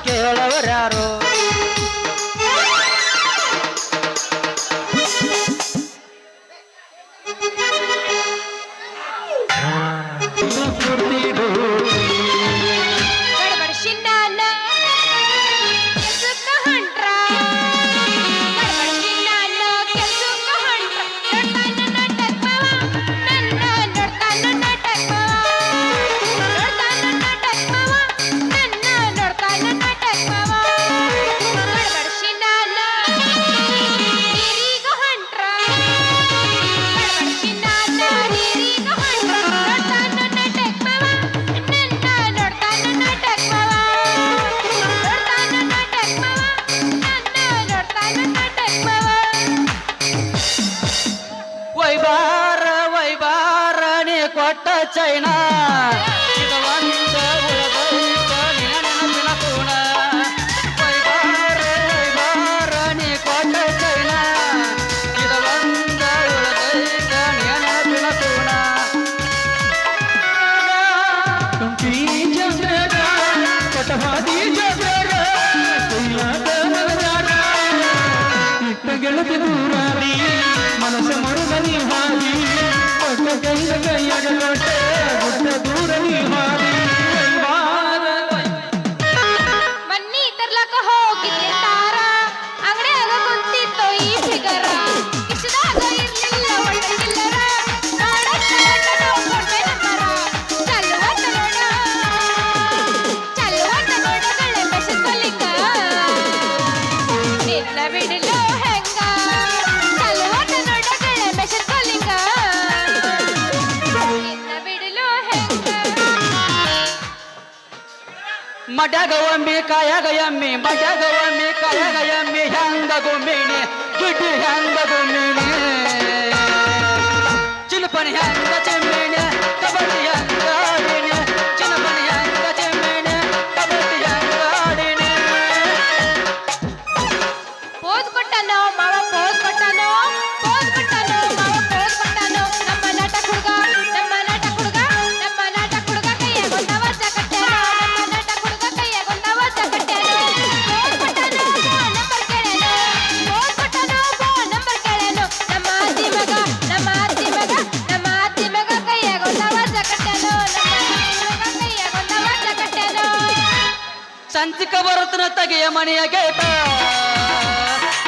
ಕೇಳವರ್ಯಾರು China ಇದು ಒಂದ ಉಳದೈತ ನೆನಪಿನ ಕೂಣ ವೈಬಾರ ನೀ ಕೊಟ್ಟ ಚೈನಾ ಇದು ಒಂದ ಉಳದೈತ ನೆನಪಿನ ಕೂಣ ಕಂಪಿ ಚಂದ್ರಗ ಕಟವಾದಿ ಚಂದ್ರಗ ಇಟ್ಟ ಗೆಳತಿ ದೂರ ಮನಸ್ಸು ಮರುಗನಿ ಹಾದಿ ಕೈಯ ಕೈಯಾಗ ಕೊಟ್ಟೆ ಗುಡ್ಡ ದೂರ ನೀ ಹಾದಿ ಮನ್ನಿ ತರ್ಲಕ ಹೋಗಿದ್ದೆ ತಾರ ಅಂಗಡಿಯಾಗ ಕುಂತಿತ್ತು ಈ ಫಿಗರ ಇಷ್ಟದಾಗ ಇರ್ಲಿಲ್ಲ ಒಳ್ಳೆ ಚಿಲ್ಲರ ನೋಡಕ್ಕ ನೋಡ್ಕೊಂಡೆ ನಂಬರ ಚಲುವತ್ತ ನೋಡ ಗಳೆ ಬೆಸಕೊಲಿಕ ನಿನ್ನ ಬಿಡಲು ಹೆಂಗ ಚಲುವತ್ತ ನೋಡ ಗಳೆ ಬೆಸಕೊಲಿಕ ಮಡ್ಯಾಗ ಒಮ್ಮಿ ಕಾಯಾಗ ಎಮ್ಮಿ ಮಡ್ಯಾಗ ಒಮ್ಮಿ ಕಾಯಾಗ ಎಮ್ಮಿ ಹೆಂಗ ಗುಮ್ಮಿಣಿ ಗಿಡ್ಡಿ ಹೆಂಗ ಗುಮ್ಮಿಣಿ ಚಿಲಪನಿ ಹೆಂಗ ಚೆಮ್ಮಿಣಿ ಕಬಡ್ಡಿ ಹೆಂಗ ಆಡಿಣಿ ಚಿಲಪನಿ ಹೆಂಗ ಚೆಮ್ಮಿಣಿ ಕಬಡ್ಡಿ ಹೆಂಗ ಆಡಿಣಿ ಪೋಸ್ ಕೊಟ್ಟನೋ ಮಾವ ಪೋಸ್ ಕೊಟ್ಟನೋ ಪೋಸ್ ಕೊಟ್ಟನೋ ಮಾವ ಪೋಸ್ ಕೊಟ್ಟನೋ ನಮ್ಮ ನಾಟಕ ಹುಡುಗ ನಮ್ಮ ನಾಟಕ ಹುಡುಗ ನಮ್ಮ ನಾಟಕ ಹುಡುಗ ಕೈಯಾಗ ಒಂದು ವರ್ಷ ಕಟ್ಟೆನೋ ನಮ್ಮ ನಾಟಕ ಹುಡುಗ ಕೈಯಾಗ ಒಂದು ವರ್ಷ ಕಟ್ಟೆನೋ ಪೋಸ್ ಕೊಟ್ಟನೋ ನಂಬರ್ ಕೇಳೇನೋ ಪೋಸ್ ಕೊಟ್ಟನೋ ನಂಬರ್ ಕೇಳೇನೋ ನಮ್ಮ ಅತ್ತಿ ಮಗ ಕೈಯಾಗ ಒಂದು ವರ್ಷ ಕಟ್ಟೆನೋ ನಮ್ಮ ಅತ್ತಿ ಮಗ ಕೈಯಾಗ ಒಂದು ವರ್ಷ ಕಟ್ಟೆನೋ ಸಂಚಿಕ ಬರುತ್ತನ ತಗೆಯ ಮನೆಯ ಗೇಟ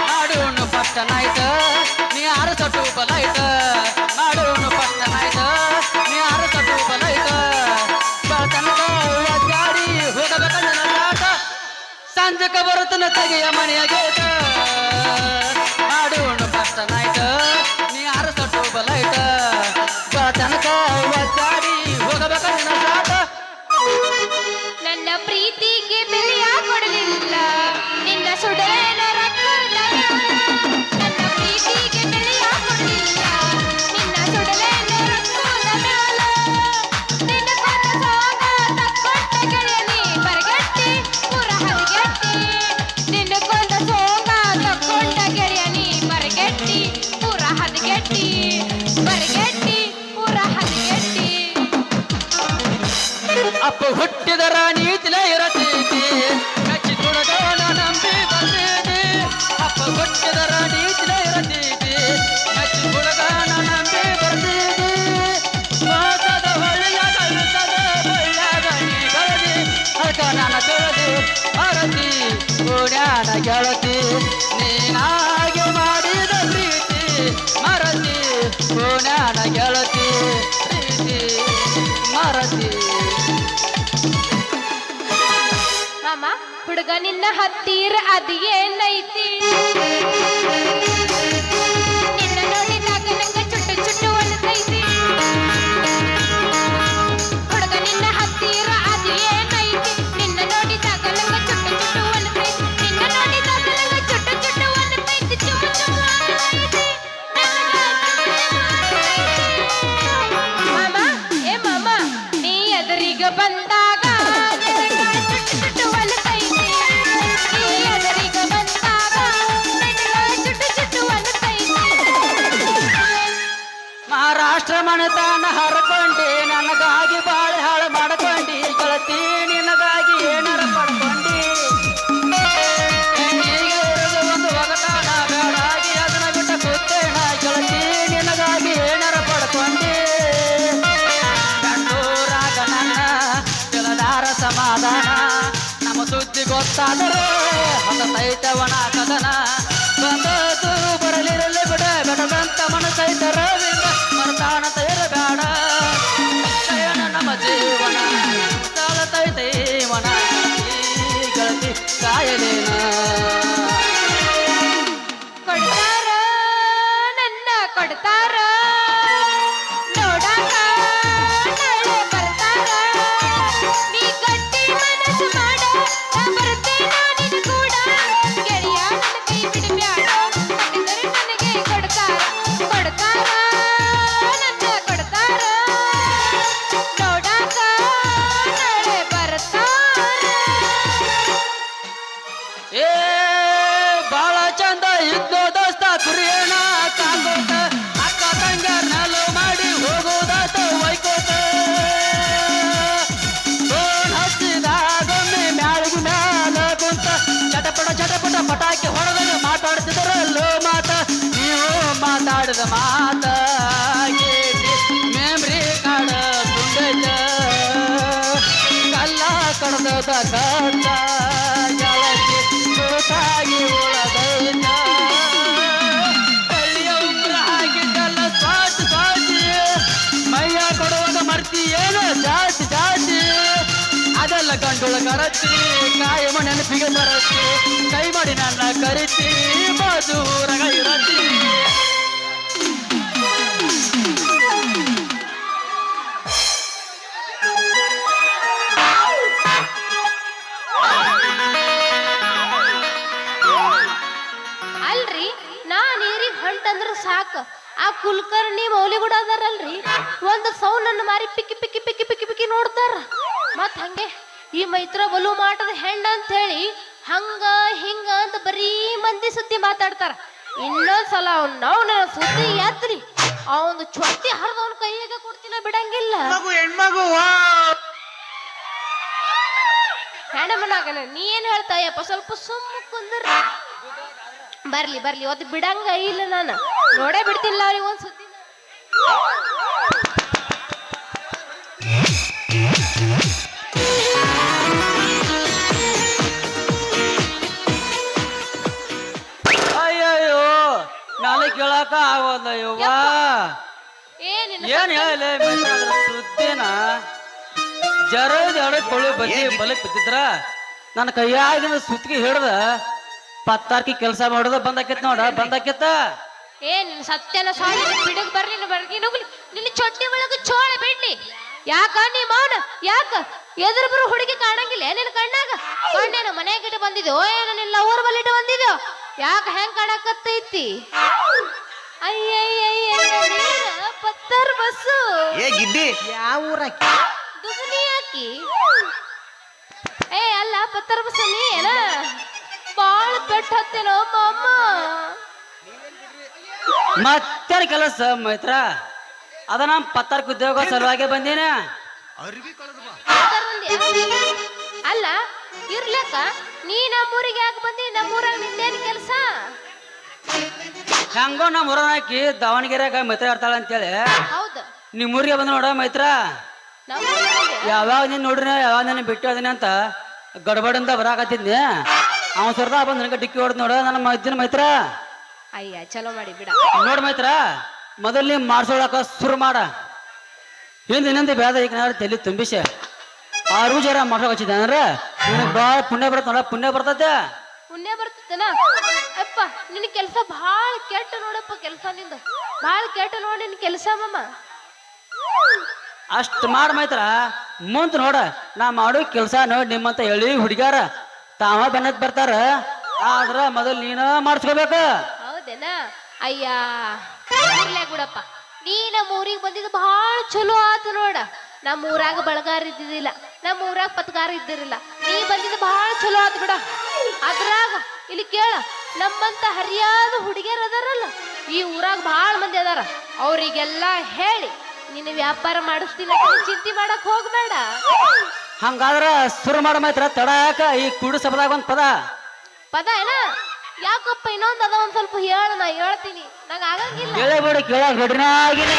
ಮಾಡೋನು ಪಟ್ಟ ನಾಯ್ತ ನೀ ಅರಸಟು ಬಲಾಯ್ತ ಮಾಡೋನು ಪಟ್ಟ ನಾಯ್ತ ನೀ ಅರಸಟು ಬಲಾಯ್ತ ತನಕ ಗಾಡಿ ಹೋಗಬೇಕಂದ ನಾಟ ಸಂಚಿಕ ಬರುತ್ತನ ತಗೆಯ ಮನೆಯ ಗೇಟ ಮಾಡೋನು ಪಟ್ಟ ನಾಯ್ತ ನೀ ಅರಸಟು ಬಲಾಯ್ತ ತನಕ ಗಾಡಿ ಹೋಗಬೇಕಂದ ನಾಟ ನನ್ನ ಪ್ರೀತಿಗೆ ಬೆಲೆಯ ಕೊಡಲಿಲ್ಲ ನಿನ್ನ ಸುಡೇನ ರಕ್ತದ ನನ್ನ ಪ್ರೀತಿಗೆ ಬೆಲೆಯ ಕೊಡಲಿಲ್ಲ ನಿನ್ನ ಸುಡಲೇನ ರಕ್ತದ ಮ್ಯಾಲ ನಿನ್ನ ಕೊಟ್ಟ ಸಾಗ ತಕ್ಕೊಂಡ ಗೆಳೆಯನಿ ಬರಗಟ್ಟಿ ಪುರ ಹರಿಗಟ್ಟಿ ನಿನ್ನ ಕೊಂದ ಸೋಗ ತಕ್ಕೊಂಡ ಗೆಳೆಯನಿ ಬರಗಟ್ಟಿ ಪುರ ಹರಿಗಟ್ಟಿ ಬರಗಟ್ಟಿ ಪುರ ಹರಿಗಟ್ಟಿ ಅಪ್ಪ ಹುಟ್ಟಿದ ರಾಣಿ ತಿಲ ಇರತೈತಿ ಕಚ್ಚಿ ತುಳಗೋಣ ನಂಬಿ ಬಂದೈತಿ ಅಪ್ಪ ಹುಟ್ಟಿದ ರಾಣಿ ತಿಲ ಇರತೈತಿ ಕಚ್ಚಿ ತುಳಗೋಣ ನಂಬಿ ಬಂದೈತಿ ಮಾಸದ ಹೊಳ್ಳ ಕಲಸದ ಹೊಳ್ಳ ಗಣಿ ಗಳದಿ ಅದಕ್ಕ ನನ್ನ ತೊಳದಿ ಅರತಿ ಓಡ್ಯಾಡ ಗೆಳತಿ ನೀನಾಗೆ ಮಾಡಿದ ಪ್ರೀತಿ ಮರತಿ ಓಡ್ಯಾಡ ಗೆಳತಿ ಪ್ರೀತಿ ಮರತಿ ಮಾಮ ಹುಡುಗ ನಿನ್ನ ಹತ್ತಿರ ಅದು ಏನೈತಿ ನಿನ್ನ ನೋಡಿದಾಗ ನಂಗ ಚುಟ್ಟು ಚುಟ್ಟು ಅನ್ಸೈತಿ ಹುಡುಗ ನಿನ್ನ ಹತ್ತಿರ ಅದು ಏನೈತಿ ನಿನ್ನ ನೋಡಿದಾಗ ನಂಗ ಚುಟ್ಟು ಚುಟ್ಟು ಅನ್ಸೈತಿ ನಿನ್ನ ನೋಡಿದಾಗ ನಂಗ ಚುಟ್ಟು ಚುಟ್ಟು ಅನ್ಸೈತಿ ಚುಮ್ಮು ಚುಮ್ಮು ಅನ್ಸೈತಿ ಮಾಮ ಏ ಮಾಮ ನೀ ಎದುರಿಗೆ ಬಂದಾಗ ಮಹಾರಾಷ್ಟ್ರ ಮನತಾನ ಹರಕೊಂಡಿ ನನಗಾಗಿ ಬಾಳೆ ಹಾಳು ಮಾಡ್ಕೊಂಡಿ ಗೆಳತಿ ನಿನಗಾಗಿ ಏನಾರ ಪಡ್ಕೊಂಡಿ ಗೊತ್ತಾದರೆ ಹತತೈತವನ ಕದನ ಬಂದದು ಬರಲಿರಲಿ ಬಿಡ ಬೆಟದಂತ ಮನಸೈತ ರವಿಂದ ಮರ್ತಾನತ ಇರಬೇಡ ಶಯನ ನಮ್ಮ ಜೀವನ ತಾಳತೈತೆ ಮನ ಗೆಳತಿ ಕಾಯಲೇನ ಕೊಡ್ತಾರ ನನ್ನ ಕೊಡ್ತಾರ ನೋಡಾಕ ನಾಳೆ ಬರ್ತಾರ ನೀ ಗಟ್ಟಿ ಮನಸ್ಸು ಮಾಡ ನಾ ಬರ್ತೇನ ನಿನ್ ಕೂಡ ಗೆಳೆಯ ನನ್ನ ಕೈ ಬಿಡಬ್ಯಾಡ ಕೊಟ್ಟಿದರೆ ನನಗೆ ಕೊಡ್ತಾರ ಕೊಡ್ತಾರ ನನ್ನ ಕೊಡ್ತಾರ ನೋಡಾಕ ನಾಳೆ ಬರ್ತಾರ ಏ ಬಾಳ ಚಂದ ಇದ್ದು ದೋಸ್ತ ಕುರಿಯಣ ಕಾಕೋತ ಅಕ್ಕ ತಂಗಾರನಲು ಮಾಡಿ ಹೋಗೋದಾತ ವೈಕೋತ ಫೋನ್ ಹಚ್ಚಿದಾಗೊಮ್ಮೆ ಮ್ಯಾಳಿಗೆ ಮ್ಯಾಲ ಕುಂತ ಚಟಪಟ ಪಟಾಕಿ ಹೊಡೆದಾಗ ಮಾತಾಡ್ತಿದ್ರಲ್ಲೋ ಮಾತ ನೀವು ಮಾತಾಡಿದ ಮಾತ ಮೆಮ್ರಿ ಕಾಡ ತುಂಡೈತ ಕಲ್ಲ ಕಡ್ದ ಕಲ್ಲ ಗೆಳತಿ ಗುರುತಾಗಿ ಉಳದೈತ ಹಳ್ಳಿಯ ಉಂಗುರ ಹಾಕಿದ್ದಲ್ಲ ಸ್ವಾತಿ ಮೈಯ ಕೊಡುವಾಗ ಮರ್ತಿ ಏನು ಜಾತಿ ಅದೆಲ್ಲ ಗಂಡುಳ ಕರತಿ ಕಾಯಮ ನೆನಪಿಗೆ ಬರತಿ ಕೈ ಮಾಡಿ ನನ್ನ ಕರಿತಿ ಮಧುರಗ ಇರತಿ ಅಲ್ರಿ ನಾ ನೀರಿಗೆ ಹೊಂಟಂದ್ರ ಸಾಕ ಆ ಕುಲಕರ್ಣಿ ಮೌಲಿಗುಡ ಅದಾರಲ್ರಿ ಒಂದು ಸೌನನ್ನು ಮಾರಿ picky picky picky picky picky ನೋಡ್ತಾರ ಮತ್ ಹಂಗೆ ಈ ಮೈತ್ರ ಬಲು ಮಾಟದ ಹೆಣ್ಣ ಅಂತ ಹೇಳಿ ಹಂಗ ಹಿಂಗ ಅಂತ ಬರೀ ಮಂದಿ ಸುದ್ದಿ ಮಾತಾಡ್ತಾರ ಇನ್ನೊಂದ್ಸಲ ಅವ್ನ ಸುದ್ದಿ ಎತ್ರಿ ಅವನು ಚೊಟ್ಟಿ ಹರಿದವನ್ ಕೈಯಾಗ ಕೊಡ್ತೀನ ಬಿಡಂಗಿಲ್ಲ ಹೆಣ್ಮಗು ಹೆಣ್ಣಮನಾಗನ ನೀ ಏನ್ ಹೇಳ್ತಾಯಪ್ಪ ಸ್ವಲ್ಪ ಸುಮ್ಮ ಕುಂದ್ರ ಬರ್ಲಿ ಬರ್ಲಿ ಒದ್ ಬಿಡಂಗ ಇಲ್ಲ ನಾನು ನೋಡೇ ಬಿಡ್ತಿಲ್ಲ ಅವ್ರಿಗೆ ಒಂದ್ ಸುದ್ದಿ ಅಯ್ಯಯ್ಯೋ ನಾಳೆ ಕೇಳಕ ಆಗೋಲ್ಲ ಯವ್ವ ಏನಿಲ್ಲ ಏನ್ ಹೇಳ ಸುದ್ದಿನ ಜರದ ಎಡಕೊಳ್ಳಿ ಬದಿ ಬಲಕ್ ಬಿದ್ದಿದ್ರ ನನ್ನ ಕೈಯಾಗಿನ ಸುತ್ತಿಗೆ ಹಿಡ್ದ ಪತ್ತಾರ್ಕಿ ಕೆಲಸ ಮಾಡೋದ ಬಂದಾಕಿತ್ ನೋಡ ಬಂದಾಕಿತ್ತ ಏನ್ ಸತ್ಯನ ಸಾಲಿ ಬಿಡಗ್ ಬರ್ಲಿ ಬರ್ಗಿ ನುಗ್ಲಿ ನಿನ್ನ ಚೊಟ್ಟಿ ಒಳಗ ಚೋಳ ಬಿಡ್ಲಿ ಯಾಕ ನೀ ಮೌನ ಯಾಕ ಎದುರು ಬರು ಹುಡುಗಿ ಕಾಣಂಗಿಲ್ಲ ನಿನ್ನ ಕಣ್ಣಾಗ ಕಣ್ಣೇನು ಮನೆಗಿಟ್ಟು ಬಂದಿದ್ಯೋ ಏನೋ ನಿನ್ನ ಊರ್ ಬಲ್ಲಿಟ್ಟು ಬಂದಿದ್ಯೋ ಯಾಕ ಹೆಂಗ್ ಕಾಣಕತ್ತೈತಿ ಅಯ್ಯಯ್ಯ ಪತ್ತರ್ ಬಸ್ಸು ಏ ಗಿಡ್ಡಿ ಯಾವ ಊರಾಕಿ ದುಗ್ನಿ ಹಾಕಿ ಏ ಅಲ್ಲ ಪತ್ತರ್ ಬಸ್ಸು ನೀ ಏನ ಬಾಳ ಪೆಟ್ಟು ಹತ್ತೇನೋ ಅಮ್ಮ ಮತ್ತೇನ್ ಕೆಲಸ ಮೈತ್ರ ಅದ ನಮ್ ಪತ್ತಾರ್ಕ ಉದ್ಯೋಗ ಸಲುವಾಗಿ ಬಂದೇನ ಅರ್ವಿ ಕಳೆದ ಅಲ್ಲ ಇರ್ಲಕ್ಕ ನೀ ನಮ್ಮೂರಿಗೆ ಯಾಕೆ ಬಂದಿ ನಮ್ಮೂರಾಗ ನಿಂದೇನ್ ಕೆಲಸ ಹೆಂಗೋ ನಮ್ಮ ಊರನ ಹಾಕಿ ದಾವಣಗೆರೆಯಾಗ ಮೈತ್ರ ಇರ್ತಾಳ ಅಂತೇಳಿ ಹೌದು ನಿಮ್ ಊರಿಗೆ ಬಂದ ನೋಡ ಮೈತ್ರ ಯಾವಾಗ ನೀನ್ ನೋಡ್ರಿ ಯಾವಾಗ ನೀನು ಬಿಟ್ಟು ಅದೀನಿ ಅಂತ ಗಡಬಡಿಂದ ಬರಾಕತ್ತಿದ್ನಿ ಅವನ್ ಸರ್ದ ಬಂದ್ ನನಗೆ ಡಿಕ್ಕಿ ಹೊಡೆದ್ ನೋಡ ನನ್ನ ಮೈದಿನ ಮೈತ್ರ ಅಯ್ಯ ಚಲೋ ಮಾಡಿ ಬಿಡ ನೋಡ್ ಮೈತ್ರ ಮೊದಲ್ ನೀ ಮಾಡ್ಸೋಳಕ ಶುರು ಮಾಡ ಹಿಂದೆ ಬೇದ ಈಗ ನಾನು ತಲೆ ತುಂಬಿಸಿ ಆರು ಜರ ಮಾಡ್ಸೋಕೆ ಹಚ್ಚಿದ್ದೆ ಅಂದ್ರೆ ನಿನಗೆ ಭಾಳ ಪುಣ್ಯ ಬರುತ್ತೆ ನೋಡ ಪುಣ್ಯ ಬರ್ತೈತೆ ಪುಣ್ಯ ಬರ್ತೇನ ಅಪ್ಪ ನಿನ್ ಕೆಲಸ ಭಾಳ ಕೆಟ್ಟ ನೋಡಪ್ಪ ಕೆಲಸ ನಿಂದ ಭಾಳ ಕೆಟ್ಟ ನೋಡಿ ನಿನ್ ಕೆಲಸ ಮಮ್ಮ ಅಷ್ಟ್ ಮಾಡ್ ಮೈತ್ರ ಮುಂತ್ ನೋಡ ನಾ ಮಾಡೋ ಕೆಲಸ ನೋಡಿ ನಿಮ್ಮಂತ ಹೇಳಿ ಹುಡುಗ್ಯಾರ ತಾವ ಬೆನ್ನತ್ ಬರ್ತಾರ ಆದ್ರ ಮೊದಲ್ ನೀನ ಮಾಡಿಸ್ಕೋಬೇಕ ಹೌದೇನ ಅಯ್ಯ ಇರ್ಲೇ ಬಿಡಪ್ಪ ನೀ ನಮ್ಮ ಊರಿಗೆ ಬಂದಿದ್ದು ಭಾಳ ಚಲೋ ಆತು ನೋಡ ನಮ್ಮ ಊರಾಗ ಬಳಗಾರ ಇದ್ದಿದ್ದಿಲ್ಲ ನಮ್ಮ ಊರಾಗ ಪತ್ಗಾರ ಇದ್ದಿರಲಿಲ್ಲ ನೀ ಬಂದಿದ್ದು ಭಾಳ ಚಲೋ ಆತು ಬಿಡ ಅದ್ರಾಗ ಇಲ್ಲಿ ಕೇಳ ನಮ್ಮಂತ ಹರಿಯಾದ ಹುಡುಗಿಯರ್ ಅದಾರಲ್ಲ ಈ ಊರಾಗ ಭಾಳ ಮಂದಿ ಅದಾರ ಅವ್ರಿಗೆಲ್ಲ ಹೇಳಿ ನಿನ್ನ ವ್ಯಾಪಾರ ಮಾಡಿಸ್ತೀನಿ ಚಿಂತೆ ಮಾಡಕ್ ಹೋಗ್ಬೇಡ ಹಂಗಾದ್ರ ಶುರು ಮಾಡ ಮೈತ್ರ ತಡಾಕ ಈ ಕುಡು ಸಭದಾಗ ಒಂದ್ ಪದ ಏನ ಯಾಕಪ್ಪ ಇನ್ನೊಂದ್ ಅದ ಒಂದ್ ಸ್ವಲ್ಪ ಹೇಳ ನಾ ಹೇಳ್ತೀನಿ ನಂಗ ಆಗಂಗಿಲ್ಲ ಕೇಳಬೇಡಿ ಕೇಳಕ್ ಗಡ್ರಿನಾಗಿನ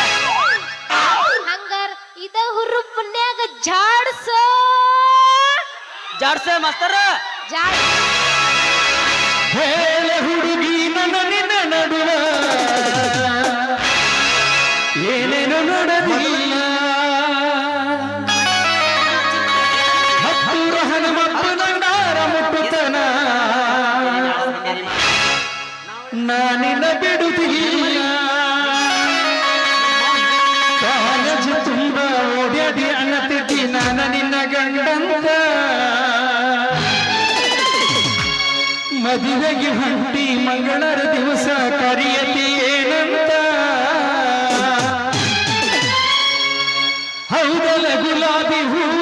ಹಂಗಾರ ಇದ ಹುರು ಪುಣ್ಯಾಗ ಜಾಡ್ಸ ಜಾಡ್ಸ ಮಾಸ್ತರ ಜಾಡಿ ಹೇಳ ಹುಡುಗಿ ನನ್ನ ನಿನ್ನ ನಡುವ ಏನೇನು ನೋಡಲಿಲ್ಲ ಹತ್ತೂರ ಹನುಮಪ್ಪನಂದಾರ ಮುಟ್ಟುತನ ನಾನಿನ ಬಿಡುತ್ತಿಲ್ಲ ಕಾಲೇಜು ತುಂಬ ಓಡ್ಯಾಡಿ ಅನ್ನತಿದ್ದಿ ನಾನು ನಿನ್ನ ಗಂಡಂತ ಮದುವೆಗೆ ಹೊಂಟಿ ಮಂಗಳರ ದಿವಸ ಕರಿಯತಿ ಏನಂತ ಹೌದಲ್ಲ ಗುಲಾಬಿ ಹೂವ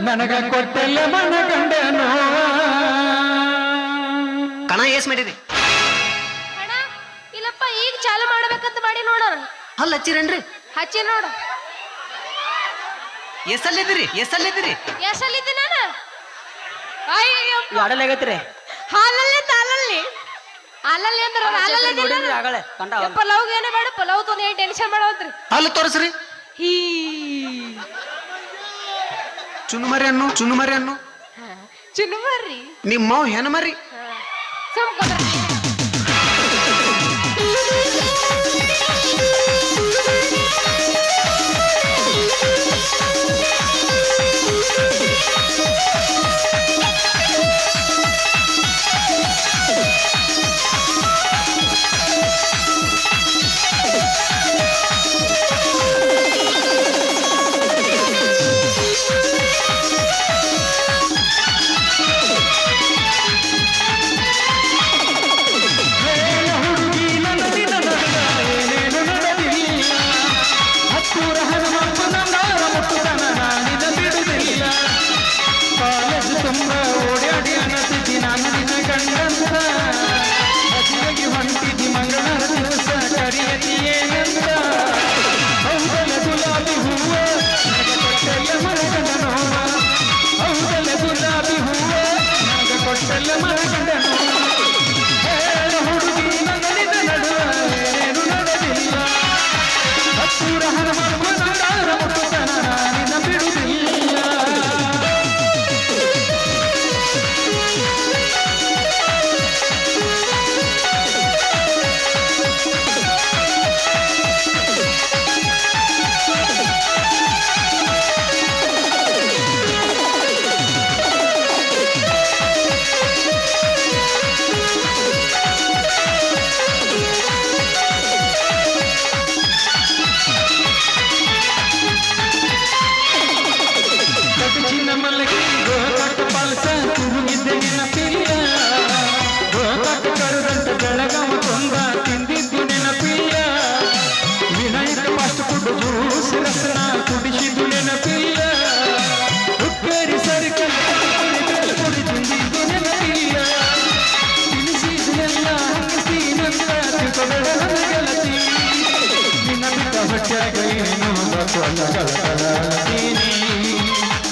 ನನಗ ಕೊಟ್ಟಲ್ಲ ಮನ ಗಂಡನೋ ಕಣ ಏಸ್ ಮಾಡಿರಿ ಅಣ್ಣ ಇಲ್ಲಪ್ಪ ಈಗ ಚಾಲು ಮಾಡ್ಬೇಕಂತ ಮಾಡಿ ನೋಡೋಣ ಹಲ್ಲ ಹಚ್ಚಿರೇನ್ರಿ ಹಚ್ಚಿ ನೋಡು ಎಸಲ್ಲಿದ್ದೀರಿ ಎಷ್ಟಲ್ಲಿದ್ದೆ ನಾನು ಅಯ್ಯೋ ಅಡಲಾಗೈತ್ರಿ ಹಾಲಲ್ಲಿ ತಾಲಲ್ಲಿ ಅಲ್ಲಲ್ಲಿ ಅಂದ್ರೆ ಅಲ್ಲಲ್ಲಿ ಆಗಳೆ ಕಂಡ ಪಲಾವ್ ಏನೇ ಬೇಡ ಪಲಾವ್ ತೊಂದು ಏನು ಟೆನ್ಷನ್ ಮಾಡೋದ್ರಿ ಹಲ್ಲ ತೋರಿಸ್ರಿ ಹೀ ಚುನುಮರಿ ಅನ್ನು ಚಿನ್ನು ಬರ್ರಿ ನಿಮ್ಮ ಮಾವು ಹೆಣ್ಣು ಮರಿ ಸುಮ್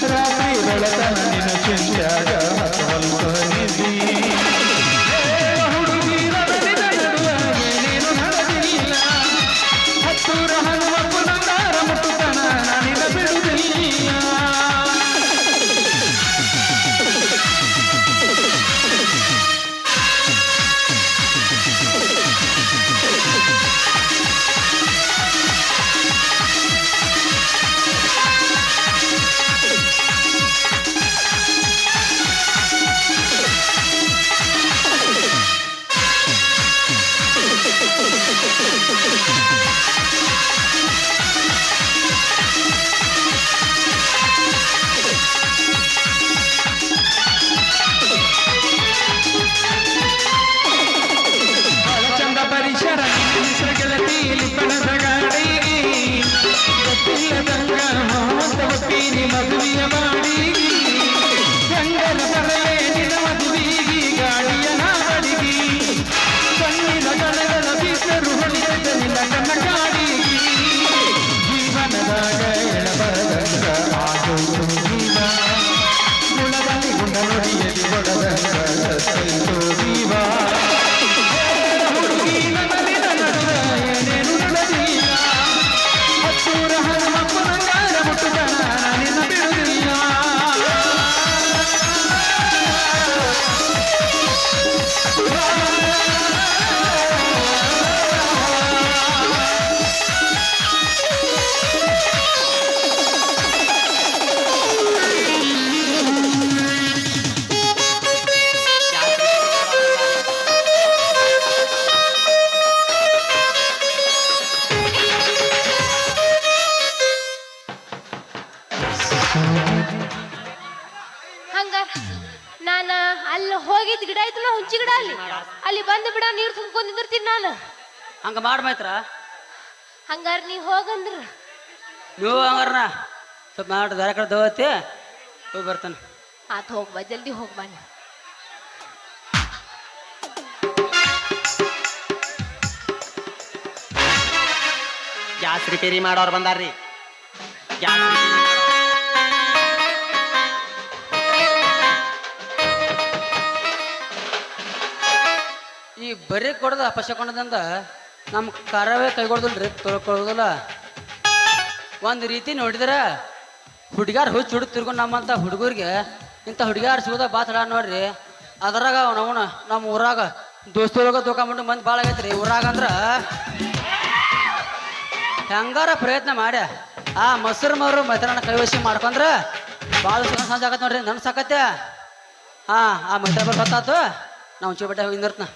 ರಾತ್ರಿ ಬೆಳತನ ನಿನ್ನ ಚಿಂತ್ಯಾಗ ಹುಡುಗಿ ನಡುವ ಏನೇನು ನಡೆದಿಲ್ಲ ಹತ್ತೂರ ಹನುಮಪ್ಪನಂದಾರ ಮುಟ್ಟುತನ ನಾನಿನ ಬಿಡುವುದಿಲ್ಲ ಪರಿಸರ ಗೆಳತಿ ಲಿಪ್ಪಣದ ಗಾಡಿಗೆ ಗೊತ್ತಿಲ್ಲದಂಗ ಹೋಗ್ತೀನಿ ಮದುವೆಯ ಮಾಡಿ ಗಂಗನ ಬರಲೇ ನಿನ್ನ ಮದುವೆಗೆ ಗಾಳಿಯ ನಾಡಿಗೆ ಕಣ್ಣಿನ ಕಣಗಳ ಬೀಸರು ಹೊಡೆದ ನಿನ್ನ ನಾನು ಹಂಗ ಮಾಡ್ ಮೈತ್ರ ಹಂಗಾರ ನೀ ಹೋಗಂದ್ರ ನೀವು ಹಂಗಾರನ ಸ್ವಲ್ಪ ಮಾಡಿ ಬೇರೆ ಕಡೆ ದೋತಿ ಹೋಗಿ ಬರ್ತಾನೆ. ಆತ್ ಹೋಗ್ಬಾ, ಜಲ್ದಿ ಹೋಗ್ಬಾ ನೀ. ಗ್ಯಾಸ್ ರಿಪೇರಿ ಮಾಡೋರು ಬಂದಾರ್ರಿ. ಗ್ಯಾಸ್ ರಿಪೇರಿ ಈ ಬರೀ ಕೊಡದ ಪಶಕೊಂಡದಿಂದ ನಮ್ಮ ಕರವೇ ಕೈಗೊಡ್ದಲ್ರಿ, ತೊಳ್ಕೊಳ್ಳೋದಿಲ್ಲ. ಒಂದು ರೀತಿ ನೋಡಿದ್ರೆ ಹುಡುಗ್ಯಾರ ಹುಚ್ಚು ಹುಡುಗ ತಿರ್ಕೊಂಡು ನಮ್ಮಂಥ ಹುಡುಗರಿಗೆ ಇಂಥ ಹುಡುಗ್ಯಾರ ಸಿಗೋದ ಬಾತಡ ನೋಡ್ರಿ. ಅದ್ರಾಗ ನಮ್ಮ ಊರಾಗ ದೋಸ್ತೂರಾಗ ತಗೊಂಬಿಟ್ಟು ಮಂದಿ ಭಾಳ ಆಗೈತ್ರಿ ಊರಾಗ. ಅಂದ್ರೆ ಹೆಂಗಾರ ಪ್ರಯತ್ನ ಮಾಡ್ಯ ಆ ಮೊಸರು ಮೈತ್ರನ ಕೈವಸಿ ಮಾಡ್ಕೊಂಡ್ರೆ ಭಾಳ ಸಂಜೆ ಆಗತ್ತೆ ನೋಡ್ರಿ. ನನ್ನ ಸಾಕತ್ತೆ. ಹಾಂ, ಆ ಮೈತ್ರ ಬರ್ತಾತು ನಾವು ಚೂಬಟ್ಟೆ ಹಿಂದಿರ್ತನ.